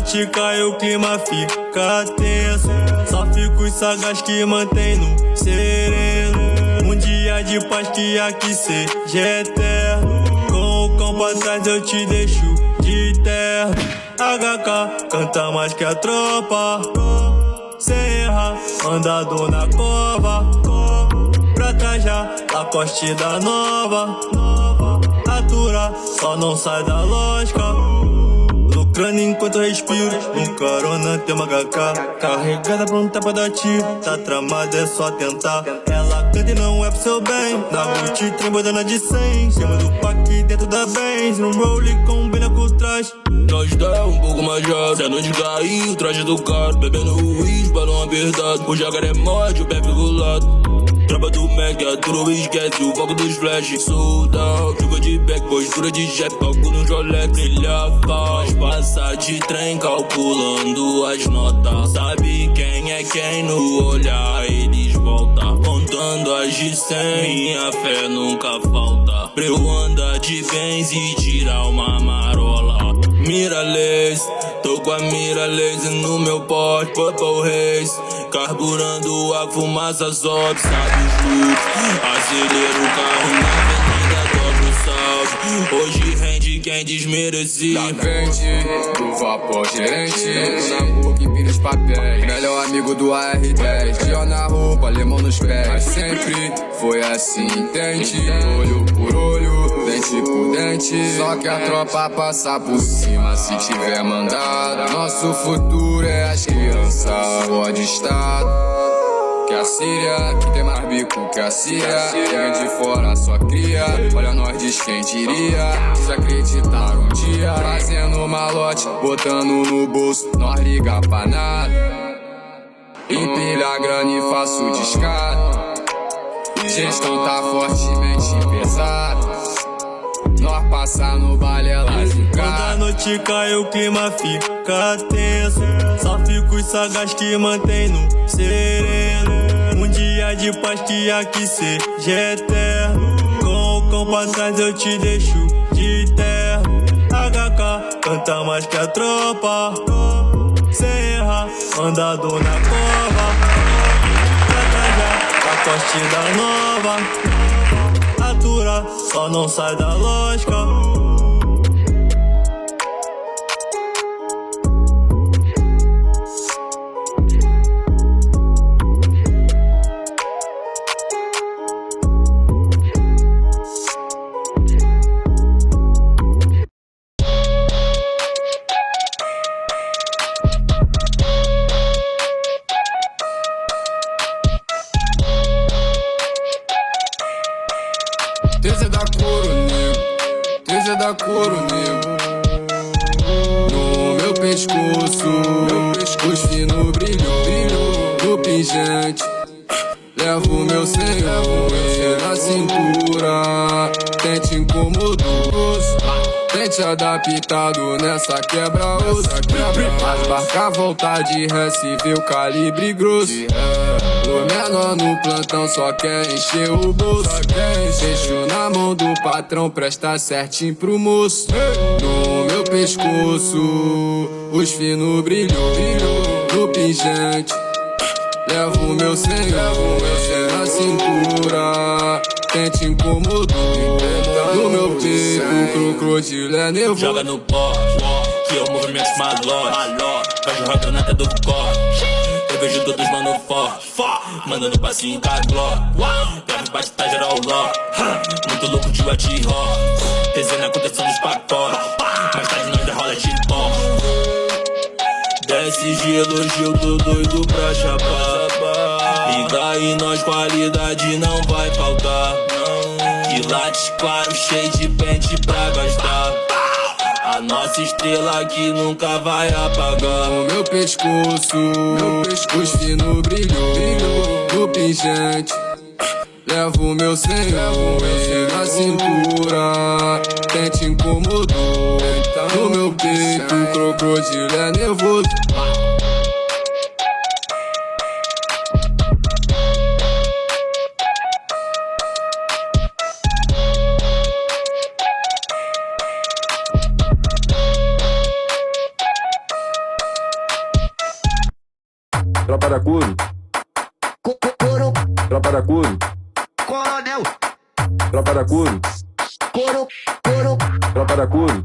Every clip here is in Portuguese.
noite cai o clima fica tenso. Só fico os sagaz que mantém no sereno. Um dia de paz que aqui seja eterno. Com o cão pra trás eu te deixo de terno. HK canta mais que a tropa. Sem errar, andado na cova. Pra trás já, Lacoste da nova. Atura, só não sai da lógica. Lucrando enquanto eu respiro. No corona tem uma HK carregada pronta pra dar tiro. Tá tramada, é só tentar. Ela canta e não é pro seu bem. Na multi trem bordana de 100. Cima do pack dentro da Benz. No rolling com bina por trás. Nós dá um pouco majado. Cê não de cair, o traje do carro. Bebendo uísque, balão apertado. O jacaré morde, o pé fica do lado. Tropa do Mac, aturo e esquece o foco dos flash. Sold out, jogo de back, postura de jet. Palco no Rolex, brilha faz. Passa de trem calculando as notas. Sabe quem é quem no olhar, eles voltam. Contando as de 100, minha fé nunca falta. Pra eu andar de Benz e tirar uma marola. Mira laser, tô com a mira laser no meu porte, Purple Haze. Carburando a fumaça sobe, sabe os looks. Acelera o carro na avenida, dobra o salve. Hoje rende quem desmerecia. Da frente do vapor gerente, Lamborghini empina os papéis. Melhor amigo do AR10, Dior na roupa, alemão nos pés. Mas sempre foi assim, entende? Olho por olho, dente por dente. Só que a tropa passa por cima se tiver mandado. Nosso futuro é as crianças, pode estado. Que a Síria, que tem mais bico que a Síria. Vem de fora só cria. Olha nós diz quem diria. Desacreditar um dia. Fazendo malote, botando no bolso. Nós liga pra nada. Empilha a grana e faço descado. Gestão tá fortemente pesada. Nós passar no baile, elas Quando encaram. a noite cai o clima fica tenso. Só fico os sagaz que mantém no sereno. Um dia de paz que aqui seja eterno. Com o cão pra trás eu te deixo de terno. HK canta mais que a tropa. Sem errar, andado na cova. Pra trás já, Lacoste da nova. Atura, só não sai da lógica. Treze da couro negro, 13 da couro negro. No meu pescoço, os finos brilham, no pingente. Levo meu senhor, na cintura. Tente incomodou, tente adaptado nessa quebra-osso. As barcas volta de ré se vê o calibre grosso. O menor no plantão só quer encher o bolso. Deixo na mão do patrão, presta certinho pro moço. No meu pescoço, os finos brilham, no pingente. Levo meu senhor, na cintura. Tente incomodou, no meu peito, o crocodilo é nervoso. Joga no pó, que eu movimento malote. Vai jogando até do corte. Eu vejo todos mano forte, mandando passinho em cagló. Grave baixo, tá geral ló. Muito louco de Ati-Rock. Resenha acontecendo nos pacotes. Mais tarde nós derrola de pó. Desce de elogio, tô doido pra chapar. Liga aí, nós qualidade não vai faltar. Quilates claro, cheio de pente pra gastar. A nossa estrela aqui nunca vai apagar. No meu pescoço, os finos brilham, no pingente. Levo meu senhor, na cintura. Tente incomodou, no meu peito, o crocodilo é nervoso. Tropa da Curo. Coro. Tropa da Curo. Coronel. Tropa da Curo. Coro. Tropa da Curo.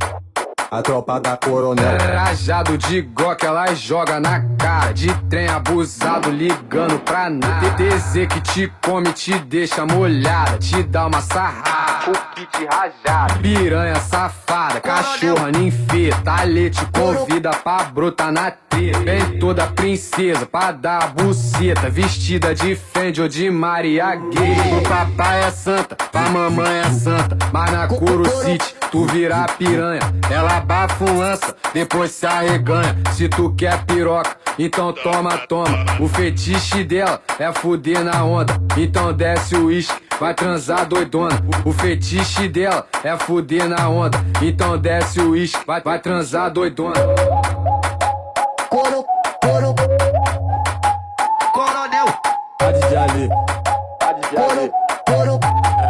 A tropa da Coronel. Rajado de Glock, ela joga na cara. De trem abusado, ligando pra nada. TTZ que te come, te deixa molhada. Te dá uma sarrada, o kit rajado. Piranha safada, cachorra ninfeta. Alê te convida pra brotar na treta. Vem toda princesa pra dar a buceta. Vestida de Fendi ou de Maria Gay. O papai é santa, pra mamãe é santa. Mas na Coro City tu vira piranha. Ela abafa um lança, depois se arreganha. Se tu quer piroca, então toma. O fetiche dela é fuder na onda. Então desce o uísque, vai transar doidona. O fetiche dela é fuder na onda. Então desce o uísque, vai transar doidona. Coro. Coronel. A DJ Ali. Coro.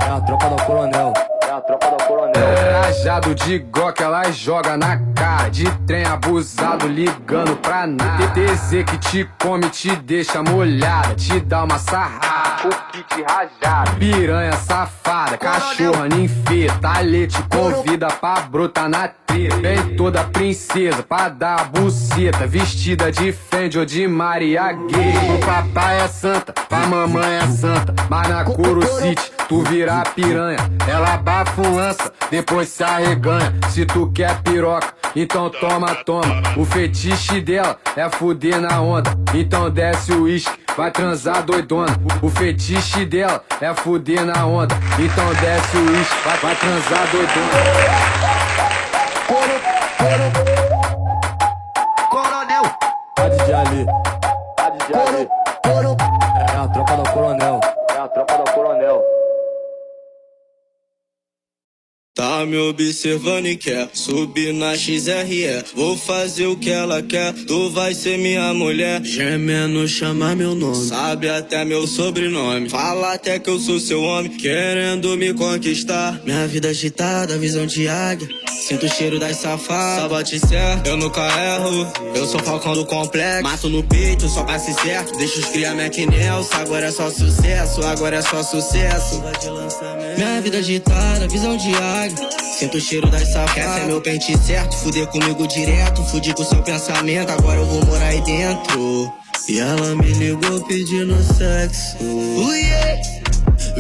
É a tropa da Coronel. É a tropa da Coronel. Rajado de Glock, ela joga na cara. De trem abusado, ligando pra nada. TTZ que te come, te deixa molhada. Te dá uma sarrada, o kit rajado. Piranha safada, cachorra ninfeta. Alê te convida pra brotar na treta. Vem toda princesa pra dar a buceta. Vestida de Fendi ou de Maria Gay. O papai é santa, pra mamãe é santa. Mas na Coro City tu vira piranha. Ela abafa um lança, depois se arreganha. Se tu quer piroca, então toma. O fetiche dela é fuder na onda. Então desce o uísque, vai transar doidona. O fetiche dela é fuder na onda. Então desce o uísque, vai transar doidona. Coronel. A DJ Ali. Coro. É a tropa da Coronel. É a tropa da Coronel. Tá me observando e quer subir na XRE. Vou fazer o que ela quer, tu vai ser minha mulher. Gemendo chama meu nome, sabe até meu sobrenome. Fala até que eu sou seu homem, querendo me conquistar. Minha vida agitada, visão de águia. Sinto o cheiro das safadas, só bate certo, eu nunca erro. Eu sou falcão do complexo, mato no peito só pra ser certo. Deixa os cria Nelson, agora é só sucesso, agora é só sucesso. Minha vida agitada, visão de águia. Sinto o cheiro das safadas, esse é meu pente certo. Fuder comigo direto, fudir com seu pensamento. Agora eu vou morar aí dentro. E ela me ligou pedindo sexo.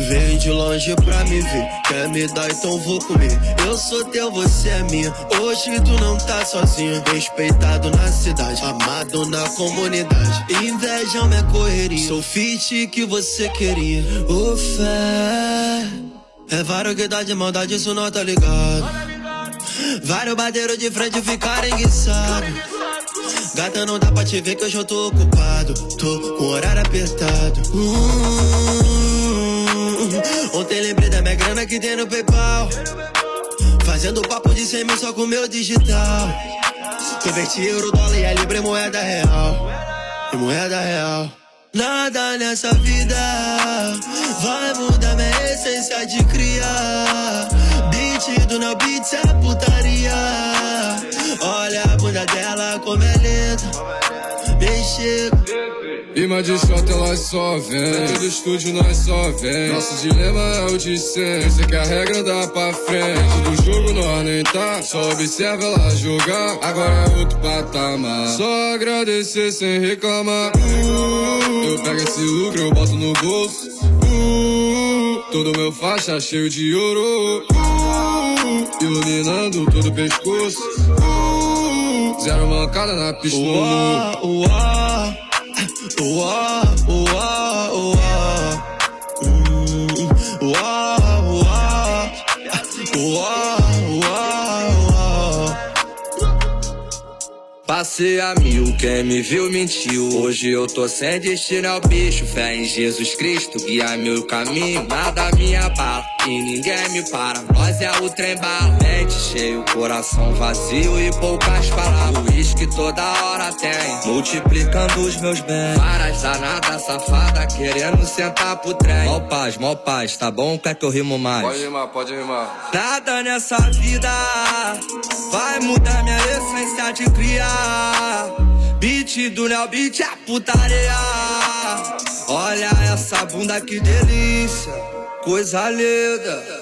Vem de longe pra me ver, quer me dar então vou comer. Eu sou teu, você é minha, hoje tu não tá sozinho. Respeitado na cidade, amado na comunidade. Invejam minha correria, sou fit que você queria. O fé é vários que dá de maldade, isso não tá ligado. Vários bateiros de frente ficaram enguiçados. Gata, não dá pra te ver que hoje eu tô ocupado. Tô com o horário apertado. Ontem lembrei da minha grana que tem no PayPal. Fazendo papo de 100 mil só com meu digital. Converti euro, dólar e a libra em moeda real. Em moeda real. Nada nessa vida vai mudar minha essência de criar. Beat do Neo Beats é putaria. Olha a bunda dela como é lenta. Mexer. Rima de shot elas só vem, dentro do estúdio nós só vem. Nosso dilema é o de sempre, sei que a regra dá pra frente. Do jogo nós nem tá, só observa ela jogar. Agora é outro patamar, só agradecer sem reclamar. Eu pego esse lucro, eu boto no bolso. Todo meu faixa cheio de ouro. Iluminando todo o pescoço. Zero mancada na pista no Passei a mil, quem me viu mentiu. Hoje eu tô sem destino ao bicho. Fé em Jesus Cristo, guia meu caminho. Nada me abala e ninguém me para. Nós é o trem bala, mente cheio, coração vazio e poucas palavras. O uísque toda hora tem, multiplicando os meus bens. Várias danadas safada querendo sentar pro trem. Mó paz, tá bom? Quer que eu rimo mais? Pode rimar. Nada nessa vida vai mudar minha essência de criar. Beat beat do Neo Beat é putaria. Olha essa bunda que delícia, coisa linda.